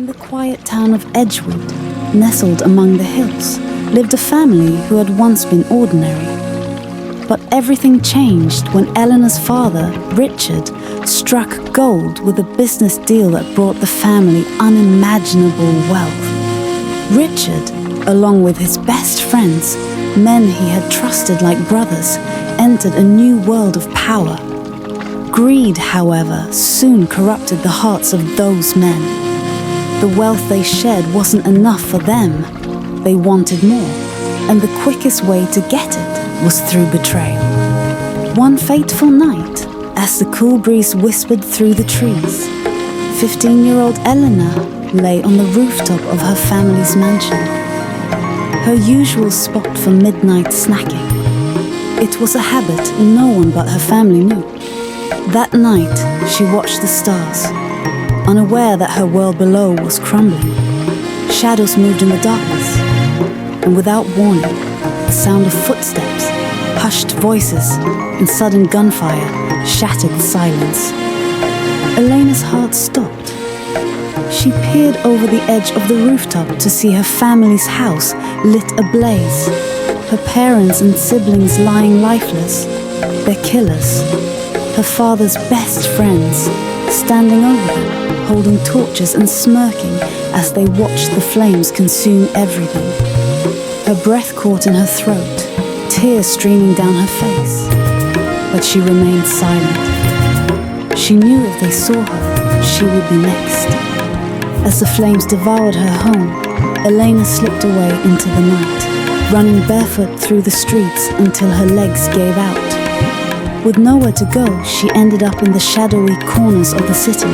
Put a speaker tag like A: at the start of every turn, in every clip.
A: In the quiet town of Edgewood, nestled among the hills, lived a family who had once been ordinary. But everything changed when Eleanor's father, Richard, struck gold with a business deal that brought the family unimaginable wealth. Richard, along with his best friends, men he had trusted like brothers, entered a new world of power. Greed, however, soon corrupted the hearts of those men. The wealth they shared wasn't enough for them. They wanted more, and the quickest way to get it was through betrayal. One fateful night, as the cool breeze whispered through the trees, 15-year-old Eleanor lay on the rooftop of her family's mansion, her usual spot for midnight snacking. It was a habit no one but her family knew. That night, she watched the stars, unaware that her world below was crumbling. Shadows moved in the darkness, and without warning, the sound of footsteps, hushed voices, and sudden gunfire shattered the silence. Elena's heart stopped. She peered over the edge of the rooftop to see her family's house lit ablaze, her parents and siblings lying lifeless, their killers, her father's best friends, standing over them, holding torches and smirking as they watched the flames consume everything. Her breath caught in her throat, tears streaming down her face, but she remained silent. She knew if they saw her, she would be next. As the flames devoured her home, Elena slipped away into the night, running barefoot through the streets until her legs gave out. With nowhere to go, she ended up in the shadowy corners of the city,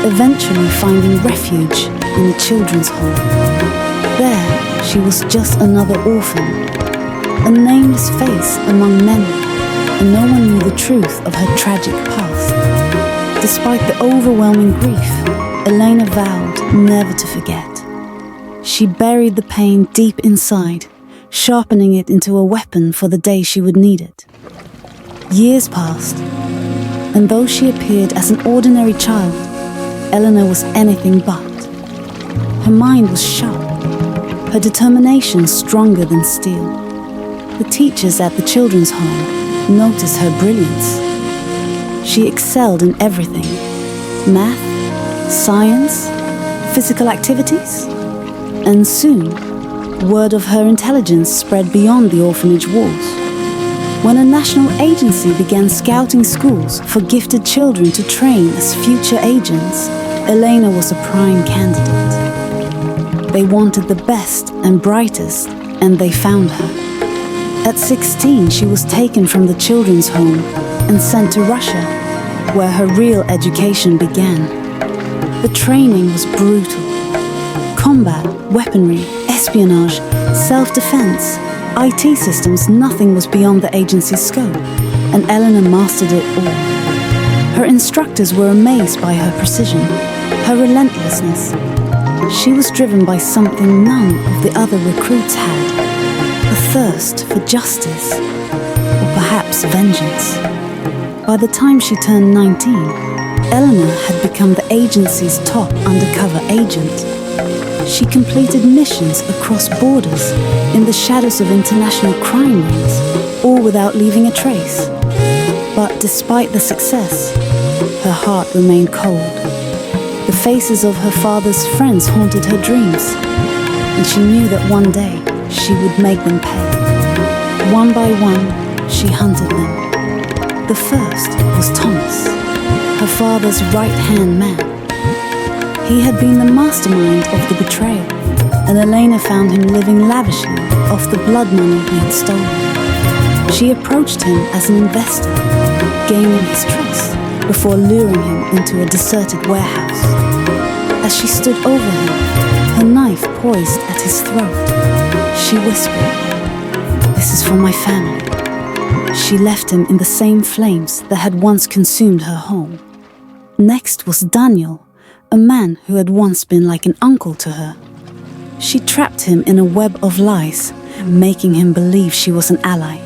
A: eventually finding refuge in a children's home. There, she was just another orphan, a nameless face among many, and no one knew the truth of her tragic past. Despite the overwhelming grief, Elena vowed never to forget. She buried the pain deep inside, sharpening it into a weapon for the day she would need it. Years passed, and though she appeared as an ordinary child, Eleanor was anything but. Her mind was sharp, her determination stronger than steel. The teachers at the children's home noticed her brilliance. She excelled in everything: math, science, physical activities, and soon, word of her intelligence spread beyond the orphanage walls. When a national agency began scouting schools for gifted children to train as future agents, Elena was a prime candidate. They wanted the best and brightest, and they found her. At 16, she was taken from the children's home and sent to Russia, where her real education began. The training was brutal. Combat, weaponry, espionage, self-defense, IT systems, nothing was beyond the agency's scope, and Eleanor mastered it all. Her instructors were amazed by her precision, her relentlessness. She was driven by something none of the other recruits had, a thirst for justice, or perhaps vengeance. By the time she turned 19, Eleanor had become the agency's top undercover agent. She completed missions across borders in the shadows of international crime rings, all without leaving a trace. But despite the success, her heart remained cold. The faces of her father's friends haunted her dreams, and she knew that one day she would make them pay. One by one, she hunted them. The first was Thomas, her father's right-hand man. He had been the mastermind of the betrayal, and Elena found him living lavishly off the blood money he had stolen. She approached him as an investor, gaining his trust before luring him into a deserted warehouse. As she stood over him, her knife poised at his throat, she whispered, "This is for my family." She left him in the same flames that had once consumed her home. Next was Daniel, a man who had once been like an uncle to her. She trapped him in a web of lies, making him believe she was an ally.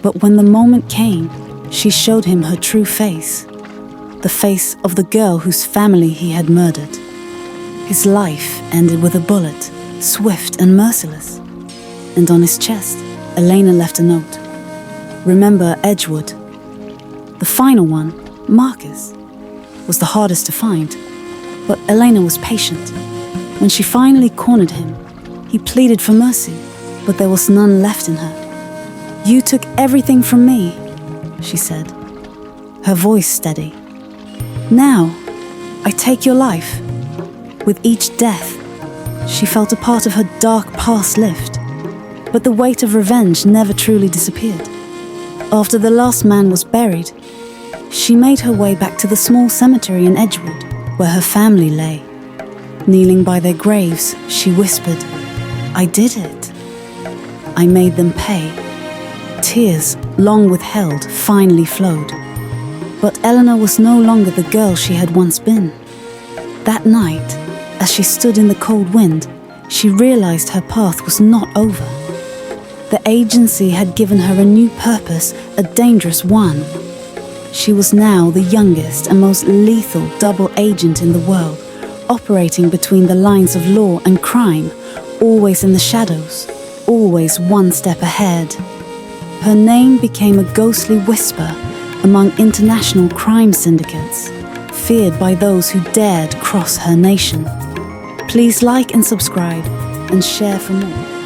A: But when the moment came, she showed him her true face, the face of the girl whose family he had murdered. His life ended with a bullet, swift and merciless. And on his chest, Elena left a note. Remember Edgewood. The final one, Marcus, was the hardest to find, but Elena was patient. When she finally cornered him, he pleaded for mercy, but there was none left in her. You took everything from me, she said, her voice steady. Now, I take your life. With each death, she felt a part of her dark past lift, but the weight of revenge never truly disappeared. After the last man was buried, she made her way back to the small cemetery in Edgewood, where her family lay. Kneeling by their graves, she whispered, I did it. I made them pay. Tears, long withheld, finally flowed. But Eleanor was no longer the girl she had once been. That night, as she stood in the cold wind, she realized her path was not over. The agency had given her a new purpose, a dangerous one. She was now the youngest and most lethal double agent in the world, operating between the lines of law and crime, always in the shadows, always one step ahead. Her name became a ghostly whisper among international crime syndicates, feared by those who dared cross her nation. Please like and subscribe and share for more.